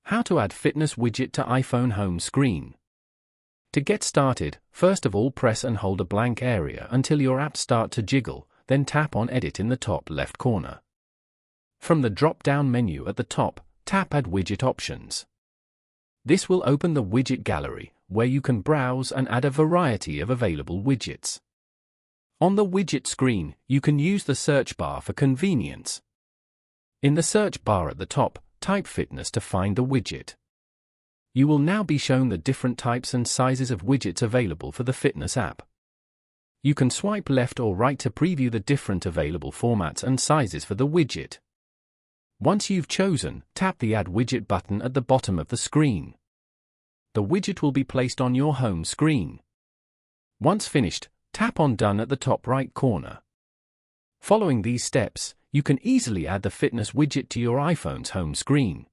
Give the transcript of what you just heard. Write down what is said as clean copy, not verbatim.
How to add fitness widget to iPhone home screen. To get started, first of all press and hold a blank area until your apps start to jiggle, then tap on Edit in the top left corner. From the drop-down menu at the top, tap Add Widget Options. This will open the widget gallery, where you can browse and add a variety of available widgets. On the widget screen, you can use the search bar for convenience. In the search bar at the top, type fitness to find the widget. You will now be shown the different types and sizes of widgets available for the fitness app. You can swipe left or right to preview the different available formats and sizes for the widget. Once you've chosen, tap the Add Widget button at the bottom of the screen. The widget will be placed on your home screen. Once finished, tap on Done at the top right corner. Following these steps, you can easily add the fitness widget to your iPhone's home screen.